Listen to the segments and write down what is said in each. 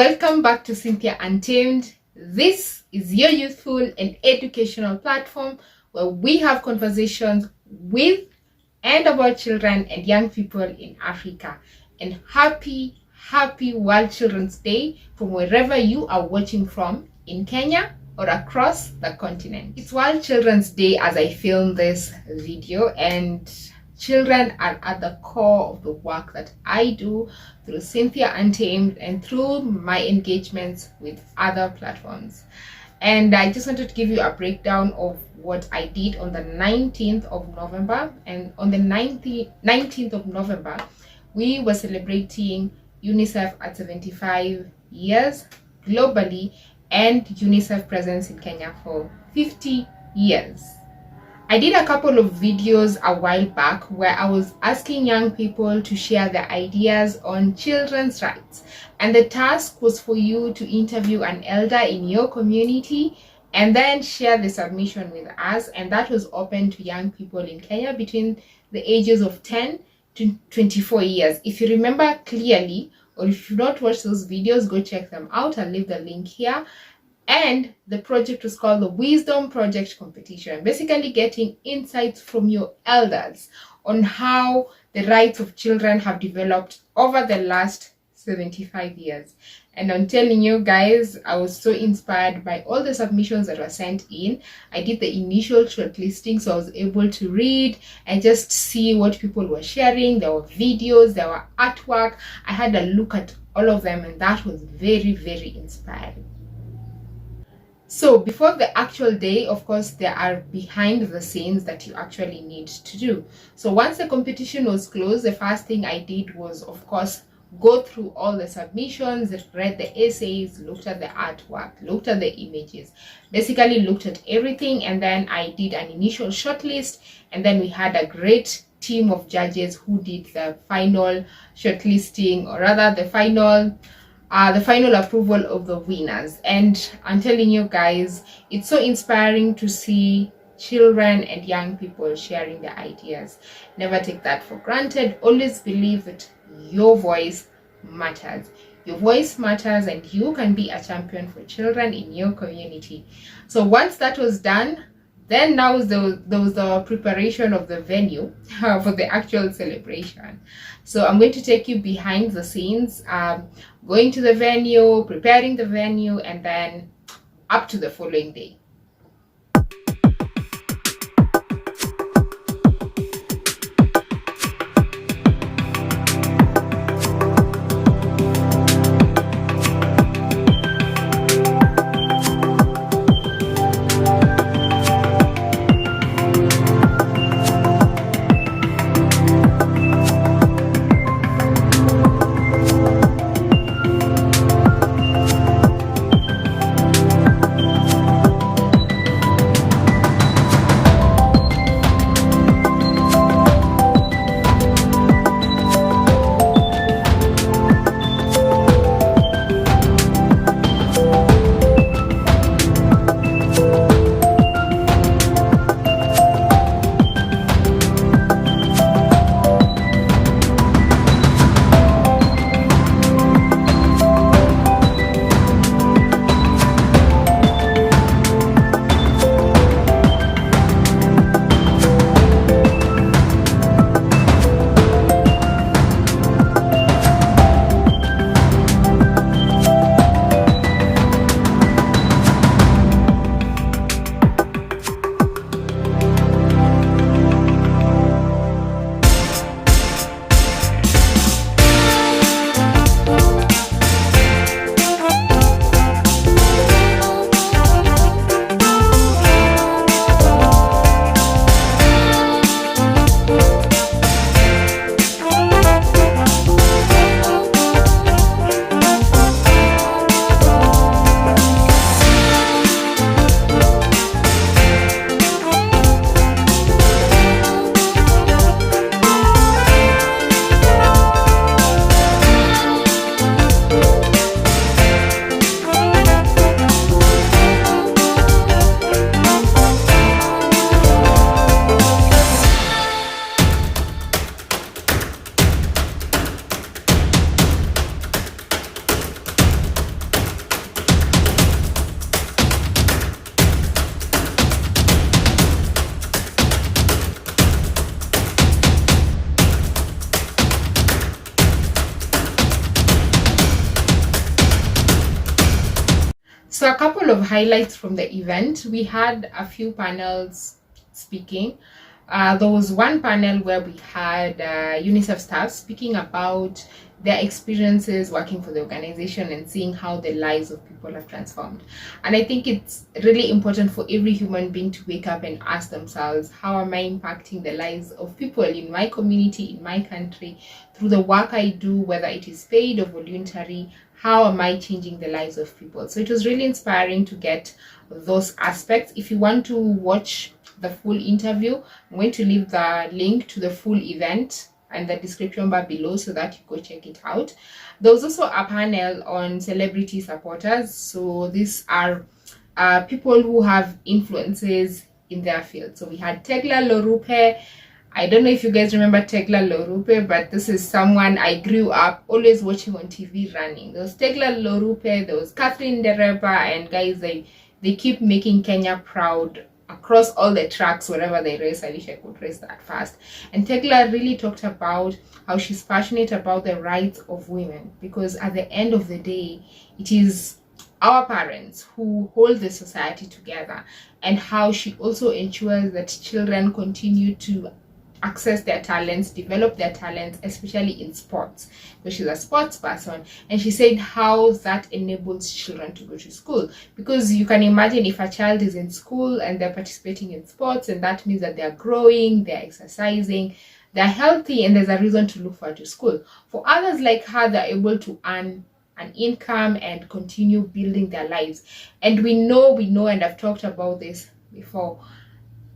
Welcome back to Cynthia Untamed. This is your youthful and educational platform where we have conversations with and about children and young people in Africa. And happy World Children's Day from wherever you are watching from in Kenya or across the continent. It's World Children's Day as I film this video, and children are at the core of the work that I do through Cynthia Untamed and through my engagements with other platforms. And I just wanted to give you a breakdown of what I did on the 19th of November. And on the 19th of November, we were celebrating UNICEF at 75 years globally and UNICEF presence in Kenya for 50 years. I did a couple of videos a while back where I was asking young people to share their ideas on children's rights, and the task was for you to interview an elder in your community and then share the submission with us, and that was open to young people in Kenya between the ages of 10 to 24 years. If you remember clearly, or if you've not watched those videos, go check them out. I'll leave the link here. And the project was called the Wisdom Project Competition, basically getting insights from your elders on how the rights of children have developed over the last 75 years. And I'm telling you guys, I was so inspired by all the submissions that were sent in. I did the initial shortlisting, so I was able to read and just see what people were sharing. There were videos, there were artwork. I had a look at all of them, and that was very inspiring. So before the actual day, of course, there are behind the scenes that you actually need to do. So once the competition was closed, the first thing I did was, of course, go through all the submissions, read the essays, looked at the artwork, looked at the images, basically looked at everything. And then I did an initial shortlist, and then we had a great team of judges who did the final shortlisting, or rather the final approval of the winners. And I'm telling you guys, it's so inspiring to see children and young people sharing their ideas. Never take that for granted. Always believe that your voice matters. Your voice matters, and you can be a champion for children in your community. So once that was done, then now there was the preparation of the venue for the actual celebration. So I'm going to take you behind the scenes, going to the venue, preparing the venue, and then up to the following day. couple of highlights from the event. We had a few panels speaking. There was one panel where we had UNICEF staff speaking about their experiences working for the organization and seeing how the lives of people have transformed. And I think it's really important for every human being to wake up and ask themselves, how am I impacting the lives of people in my community, in my country, through the work I do, whether it is paid or voluntary? How am I changing the lives of people? So it was really inspiring to get those aspects. If you want to watch the full interview, I'm going to leave the link to the full event and the description bar below so that you go check it out. There was also a panel on celebrity supporters. So these are people who have influences in their field. So we had Tegla Lorupe. I don't know if you guys remember Tegla Lorupe, but this is someone I grew up always watching on TV running. There was Tegla Lorupe, there was Kathleen Dereba, and guys, they keep making Kenya proud across all the tracks wherever they race. I wish I could race that fast. And Tegla really talked about how she's passionate about the rights of women, because at the end of the day, it is our parents who hold the society together, and how she also ensures that children continue to access their talents, develop their talents, especially in sports, because she's a sports person. And she said how that enables children to go to school, because you can imagine if a child is in school and they're participating in sports, and that means that they're growing, they're exercising, they're healthy, and there's a reason to look forward to school. For others like her, they're able to earn an income and continue building their lives. And we know, and I've talked about this before,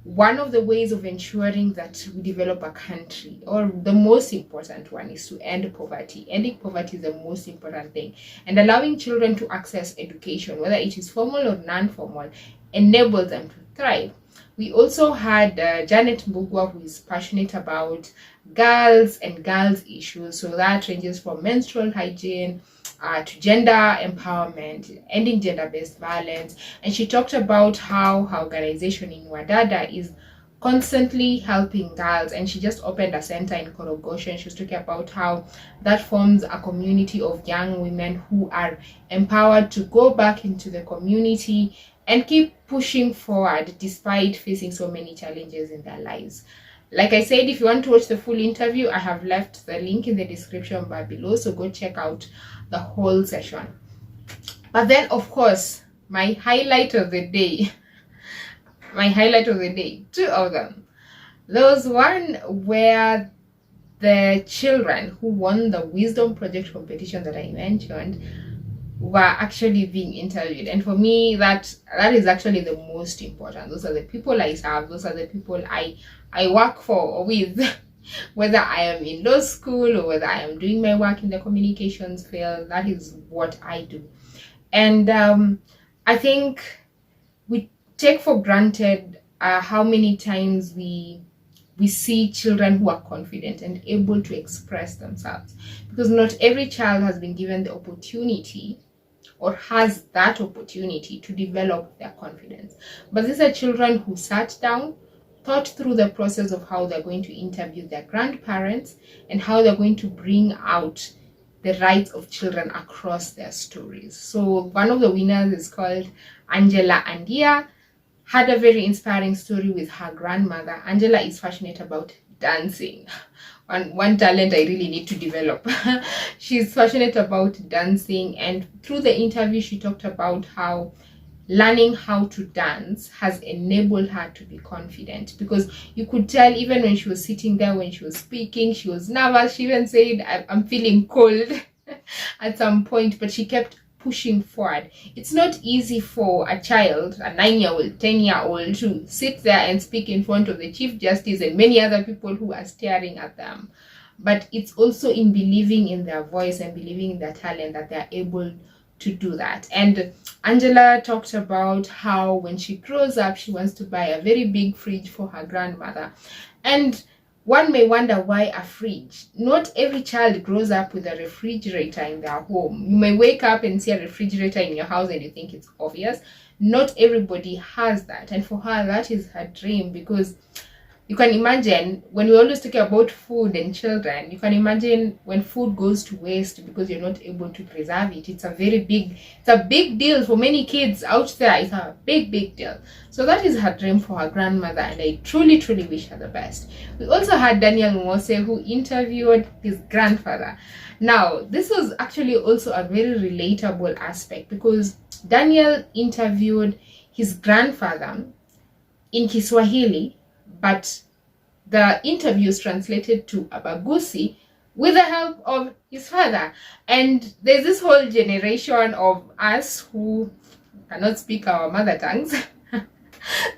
one of the ways of ensuring that we develop a country, or the most important one, is to end poverty. Ending poverty is the most important thing, and allowing children to access education, whether it is formal or non-formal, enables them to thrive. We also had Janet Mbugua, who is passionate about girls and girls issues. So that ranges from menstrual hygiene to gender empowerment, ending gender-based violence. And she talked about how her organization in Wadada is constantly helping girls, and she just opened a center in Korogosho, and she was talking about how that forms a community of young women who are empowered to go back into the community and keep pushing forward despite facing so many challenges in their lives. Like I said, if you want to watch the full interview, I have left the link in the description bar below, so go check out the whole session. But then, of course, my highlight of the day, two of them. There was one where the children who won the Wisdom Project competition that I mentioned were actually being interviewed. And for me, that is actually the most important. Those are the people I serve, those are the people I work for or with, whether I am in law school or whether I am doing my work in the communications field. That is what I do. And I think we take for granted how many times we see children who are confident and able to express themselves, because not every child has been given the opportunity or has that opportunity to develop their confidence. But these are children who sat down, thought through the process of how they're going to interview their grandparents and how they're going to bring out the rights of children across their stories. So one of the winners is called Angela Andia. Had a very inspiring story with her grandmother. Angela is passionate about dancing. One talent I really need to develop. She's passionate about dancing, and through the interview she talked about how learning how to dance has enabled her to be confident, because you could tell even when she was sitting there, when she was speaking, she was nervous. She even said, I'm feeling cold at some point, but she kept pushing forward. It's not easy for a child, a 9-year-old, 10-year-old, to sit there and speak in front of the Chief Justice and many other people who are staring at them. But it's also in believing in their voice and believing in their talent that they're able to do that. And Angela talked about how when she grows up, she wants to buy a very big fridge for her grandmother. And one may wonder why a fridge. Not every child grows up with a refrigerator in their home. You may wake up and see a refrigerator in your house and you think it's obvious. Not everybody has that. And for her, that is her dream, because you can imagine when we always talk about food and children, you can imagine when food goes to waste because you're not able to preserve it. It's a big deal for many kids out there. It's a big deal. So that is her dream for her grandmother, and I truly wish her the best. We also had Daniel Mose, who interviewed his grandfather. Now, this was actually also a very relatable aspect because Daniel interviewed his grandfather in Kiswahili, but the interview is translated to Abagusi with the help of his father. And there's this whole generation of us who cannot speak our mother tongues.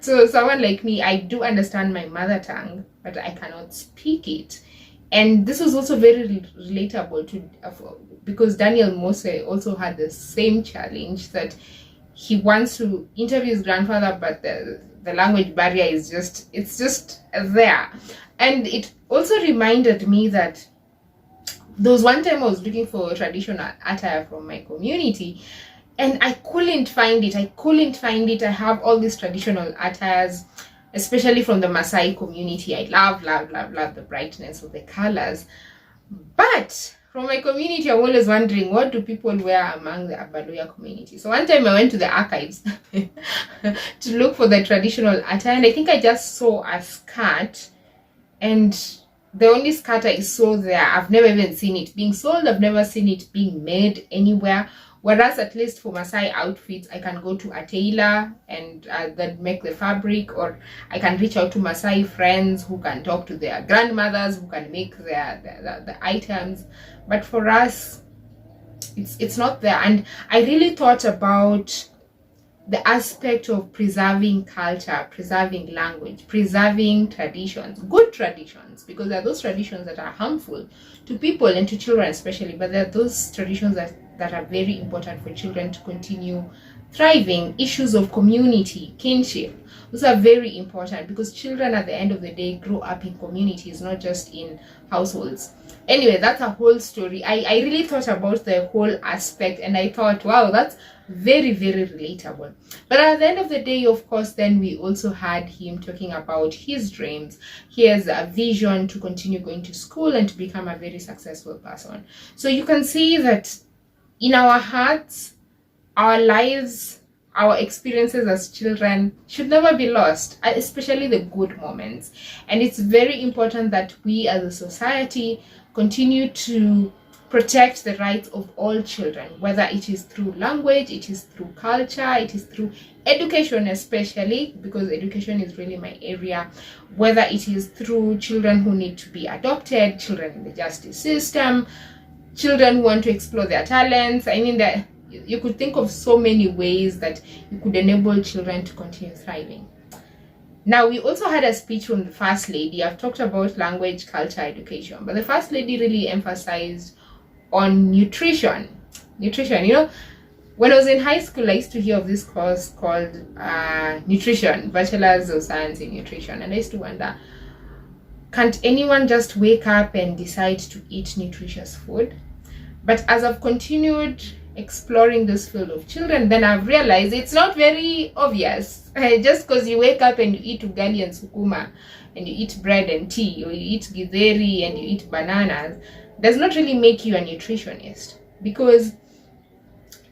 So someone like me, I do understand my mother tongue, but I cannot speak it. And this was also very relatable to because Daniel Mose also had the same challenge that he wants to interview his grandfather, but the language barrier is just there. And it also reminded me that there was one time I was looking for traditional attire from my community, and I couldn't find it. I have all these traditional attires, especially from the Maasai community. I love the brightness of the colors. But from my community, I'm always wondering, what do people wear among the Abaluya community? So one time I went to the archives to look for the traditional attire, and I think I just saw a skirt, and the only skirt I saw there, I've never even seen it being sold. I've never seen it being made anywhere. Whereas at least for Maasai outfits, I can go to a tailor and that make the fabric, or I can reach out to Maasai friends who can talk to their grandmothers who can make the items. But for us, it's not there. And I really thought about the aspect of preserving culture, preserving language, preserving traditions, good traditions, because there are those traditions that are harmful to people and to children especially, but there are those traditions that are very important for children to continue thriving. Issues of community, kinship, those are very important because children at the end of the day grow up in communities, not just in households. Anyway, that's a whole story. I really thought about the whole aspect, and I thought, wow, that's very relatable. But at the end of the day, of course, then we also had him talking about his dreams. He has a vision to continue going to school and to become a very successful person. So you can see that in our hearts, our lives, our experiences as children should never be lost, especially the good moments. And it's very important that we as a society continue to protect the rights of all children, whether it is through language, it is through culture, it is through education, especially because education is really my area, whether it is through children who need to be adopted, children in the justice system, children who want to explore their talents. I mean, that you could think of so many ways that you could enable children to continue thriving. Now, we also had a speech from the First Lady. I've talked about language, culture, education, but the First Lady really emphasized on nutrition. You know, when I was in high school, I used to hear of this course called nutrition, Bachelor's of Science in Nutrition, and I used to wonder, can't anyone just wake up and decide to eat nutritious food? But as I've continued exploring this field of children, then I've realized it's not very obvious. Just because you wake up and you eat ugali and sukuma, and you eat bread and tea, or you eat githeri and you eat bananas, does not really make you a nutritionist. Because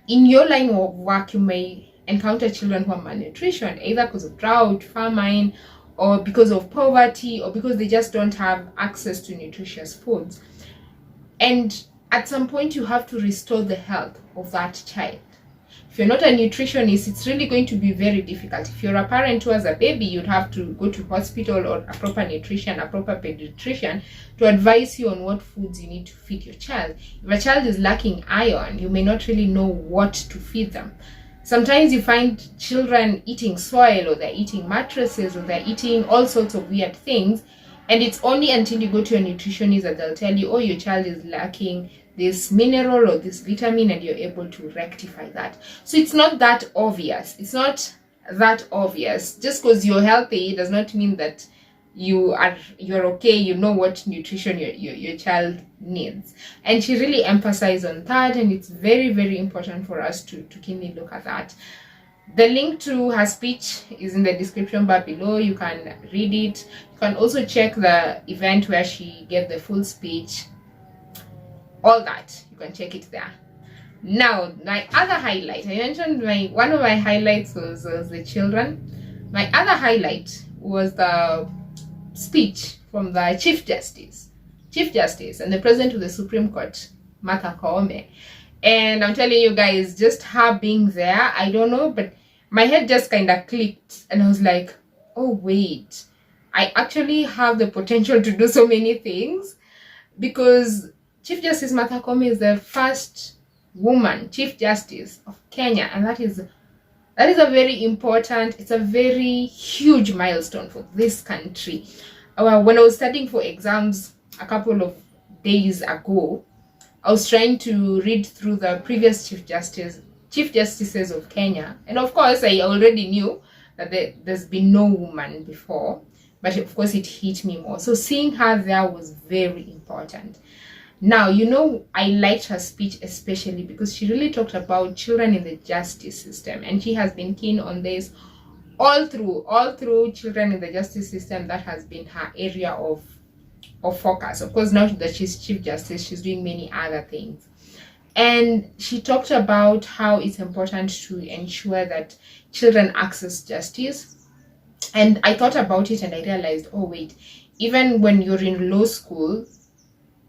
in your line of work, you may encounter children who are malnutrition, either because of drought, famine, or because of poverty, or because they just don't have access to nutritious foods. And at some point, you have to restore the health of that child. If you're not a nutritionist, it's really going to be very difficult. If you're a parent who has a baby, you'd have to go to hospital or a proper nutrition, a proper pediatrician to advise you on what foods you need to feed your child. If a child is lacking iron, you may not really know what to feed them. Sometimes you find children eating soil, or they're eating mattresses, or they're eating all sorts of weird things. And it's only until you go to a nutritionist that they'll tell you, oh, your child is lacking this mineral or this vitamin, and you're able to rectify that. So it's not that obvious. It's not that obvious. Just because you're healthy does not mean that you're okay, you know what nutrition your child needs. And she really emphasized on that, and it's very important for us to keenly look at that. The link to her speech is in the description bar below. You can read it. You can also check the event where she gave the full speech. All that, you can check it there. Now, my other highlight, I mentioned one of my highlights was the children. My other highlight was the speech from the Chief Justice and the President of the Supreme Court, Martha Koome. And I'm telling you guys, just her being there, I don't know, but my head just kind of clicked and I was like, oh wait, I actually have the potential to do so many things, because Chief Justice Martha Koome is the first woman Chief Justice of Kenya, and that is a very important, it's a very huge milestone for this country. When I was studying for exams a couple of days ago, I was trying to read through the previous Chief Justices of Kenya, and of course I already knew that there's been no woman before, but of course it hit me more. So seeing her there was very important. Now, I liked her speech especially because she really talked about children in the justice system, and she has been keen on this all through children in the justice system. That has been her area of focus. Of course, now that she's Chief Justice, she's doing many other things. And she talked about how it's important to ensure that children access justice. And I thought about it and I realized, oh wait, even when you're in law school,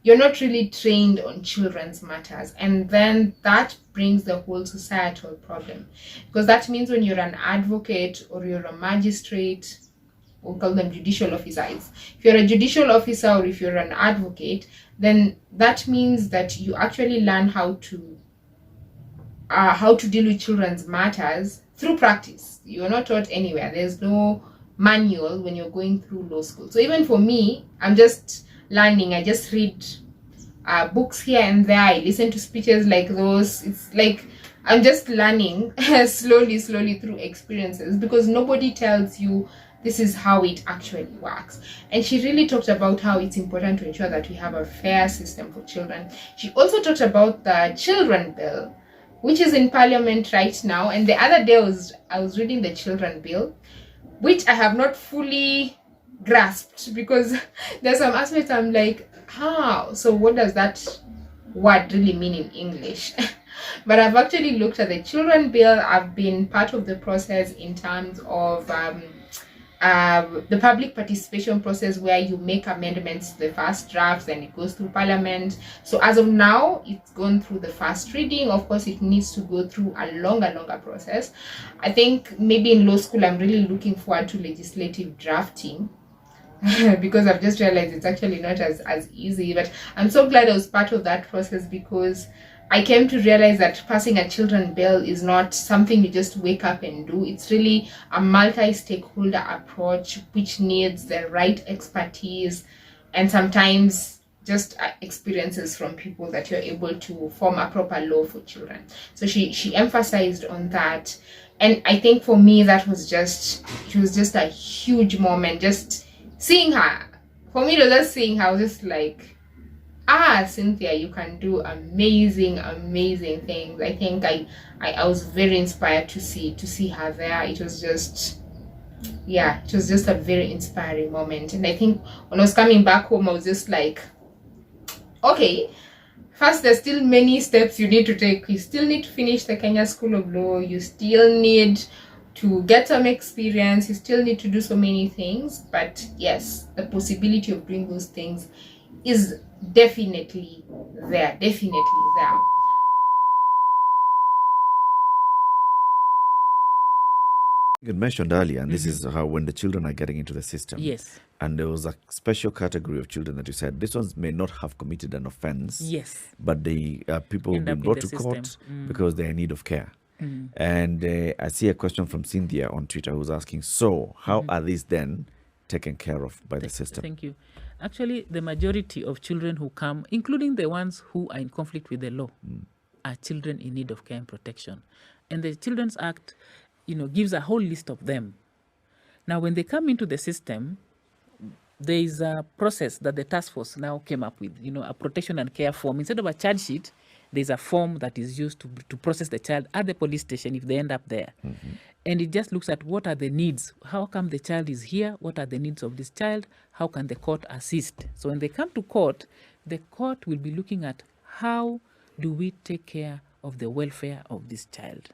you're not really trained on children's matters, and then that brings the whole societal problem, because that means when you're an advocate or you're a magistrate, we'll call them judicial officers. If you're a judicial officer or if you're an advocate, then that means that you actually learn how to deal with children's matters through practice. You're not taught anywhere. There's no manual when you're going through law school. So even for me, I'm just learning. I just read books here and there. I listen to speeches like those. It's like I'm just learning slowly through experiences, because nobody tells you this is how it actually works. And she really talked about how it's important to ensure that we have a fair system for children. She also talked about the children bill, which is in parliament right now. And the other day I was reading the children bill, which I have not fully grasped, because there's some aspects I'm like, how? So what does that word really mean in English? But I've actually looked at the children bill. I've been part of the process in terms of the public participation process, where you make amendments to the first drafts and it goes through parliament. So as of now, it's gone through the first reading. Of course, it needs to go through a longer process. I think maybe in law school, I'm really looking forward to legislative drafting, because I've just realized it's actually not as easy. But I'm so glad I was part of that process, because I came to realize that passing a children bill is not something you just wake up and do. It's really a multi-stakeholder approach, which needs the right expertise and sometimes just experiences from people that you're able to form a proper law for children. So she emphasized on that. And I think for me, it was just a huge moment. Just seeing her, for me, just seeing her, I was just like, Cynthia, you can do amazing things. I think I was very inspired to see her there. It was just a very inspiring moment. And I think when I was coming back home, I was just like, okay, first, there's still many steps you need to take. You still need to finish the Kenya School of Law. You still need to get some experience. You still need to do so many things. But yes, the possibility of doing those things is definitely there. You mentioned earlier, and this is how when the children are getting into the system. Yes. And there was a special category of children that you said, these ones may not have committed an offense. Yes. But they people have been brought to court because they're in need of care. And I see a question from Cynthia on Twitter who's asking, so how are these then taken care of by the system? Thank you. Actually, the majority of children who come, including the ones who are in conflict with the law, are children in need of care and protection. And the Children's Act, gives a whole list of them. Now, when they come into the system, there is a process that the task force now came up with, a protection and care form. Instead of a charge sheet, there's a form that is used to process the child at the police station if they end up there. And it just looks at what are the needs. How come the child is here? What are the needs of this child? How can the court assist? So when they come to court, the court will be looking at how do we take care of the welfare of this child,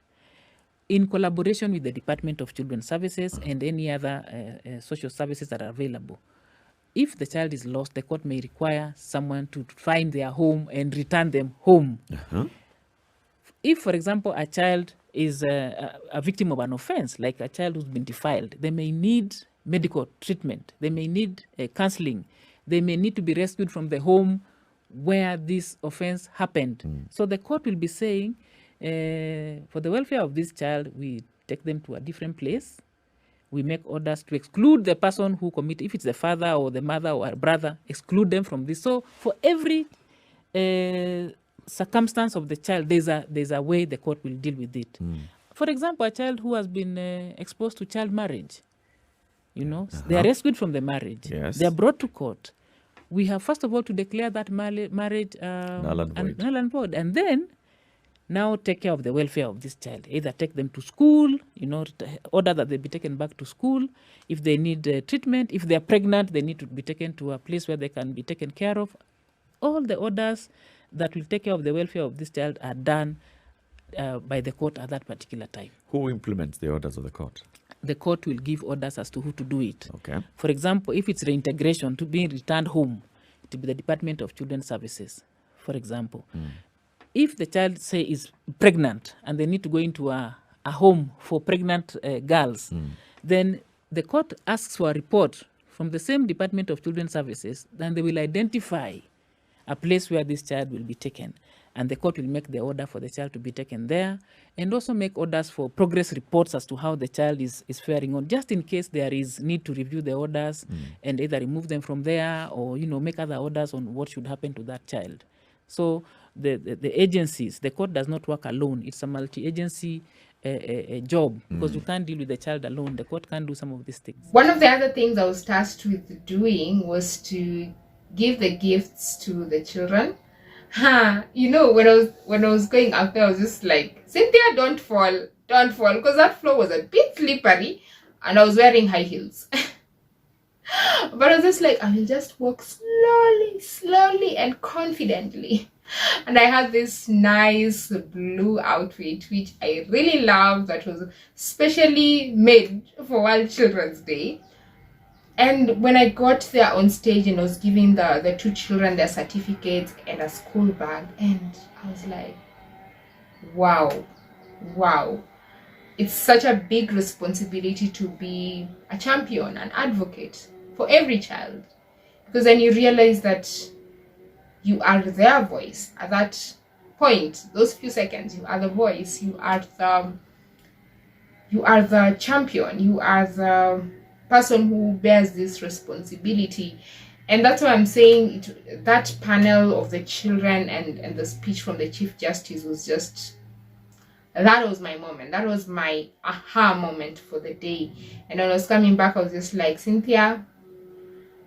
in collaboration with the Department of Children's Services and any other social services that are available. If the child is lost, the court may require someone to find their home and return them home. If, for example, a child is a victim of an offense, like a child who's been defiled, they may need medical treatment, they may need counseling, they may need to be rescued from the home where this offense happened. So the court will be saying, for the welfare of this child, we take them to a different place. We make orders to exclude the person who committed, if it's the father or the mother or a brother, exclude them from this. So for every circumstance of the child, there's a way the court will deal with it. For example, a child who has been exposed to child marriage, they are rescued from the marriage. Yes. They are brought to court. We have, first of all, to declare that marriage null and void, and then now take care of the welfare of this child. Either take them to school, order that they be taken back to school. If they need treatment, if they are pregnant, they need to be taken to a place where they can be taken care of. All the orders that will take care of the welfare of this child are done by the court at that particular time. Who implements the orders of the court? The court will give orders as to who to do it. Okay. For example, if it's reintegration to be returned home, it will be the Department of Children's Services, for example. If the child, say, is pregnant and they need to go into a home for pregnant girls, then the court asks for a report from the same Department of Children's Services, then they will identify a place where this child will be taken. And the court will make the order for the child to be taken there, and also make orders for progress reports as to how the child is faring on, just in case there is need to review the orders and either remove them from there or make other orders on what should happen to that child. So the agencies, the court does not work alone. It's a multi-agency job, because you can't deal with the child alone. The court can't do some of these things. One of the other things I was tasked with doing was to give the gifts to the children. When I was going out there, I was just like, Cynthia, don't fall, because that floor was a bit slippery and I was wearing high heels. But I was just like, I will just walk slowly and confidently. And I had this nice blue outfit, which I really loved, that was specially made for World Children's Day. And when I got there on stage and I was giving the two children their certificates and a school bag, and I was like, wow. It's such a big responsibility to be a champion, an advocate for every child. Because then you realize that you are their voice. At that point, those few seconds, you are the voice, you are the champion, you are the person who bears this responsibility. And that's why I'm saying that panel of the children and the speech from the Chief Justice was just, that was my moment. That was my aha moment for the day. And when I was coming back, I was just like, Cynthia,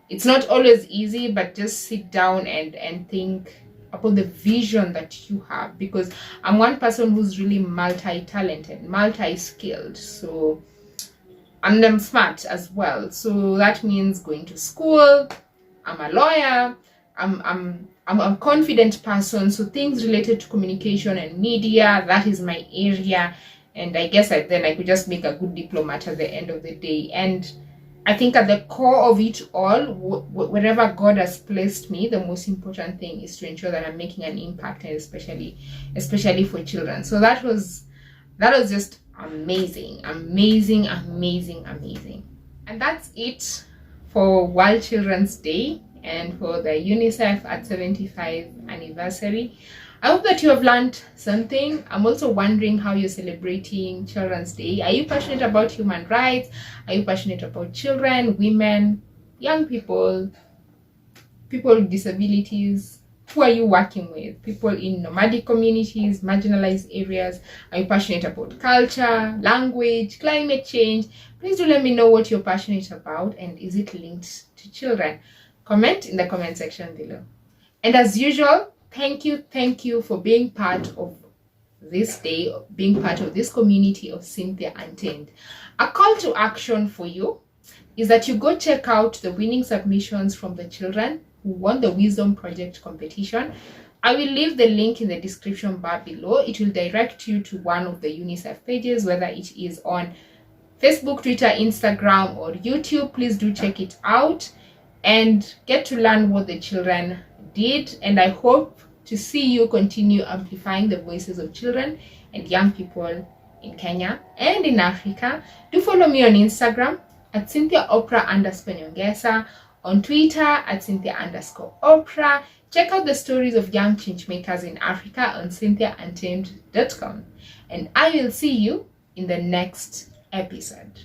it's not always easy, but just sit down and think about the vision that you have, because I'm one person who's really multi-talented, multi-skilled. So and I'm smart as well, so that means going to school. I'm a lawyer. I'm a confident person, so things related to communication and media, that is my area. And I guess then I could just make a good diplomat at the end of the day. And I think at the core of it all, wherever God has placed me, the most important thing is to ensure that I'm making an impact, and especially for children. So that was just amazing. And that's it for World Children's Day and for the UNICEF at 75th anniversary. I hope that you have learned something. I'm also wondering how you're celebrating Children's Day. Are you passionate about human rights? Are you passionate about children, women, young people, people with disabilities? Who are you working with? People in nomadic communities, marginalized areas? Are you passionate about culture, language, climate change? Please do let me know what you're passionate about, and is it linked to children? Comment in the comment section below. And as usual, thank you for being part of this day, being part of this community of Cynthia Untamed. A call to action for you is that you go check out the winning submissions from the children who won the Wisdom Project competition. I will leave the link in the description bar below. It will direct you to one of the UNICEF pages, whether it is on Facebook, Twitter, Instagram, or YouTube. Please do check it out and get to learn what the children did. And I hope to see you continue amplifying the voices of children and young people in Kenya and in Africa. Do follow me on Instagram at CynthiaOprah_Nyongesa, on Twitter at Cynthia_Oprah. Check out the stories of young change makers in Africa on CynthiaUntamed.com. And I will see you in the next episode.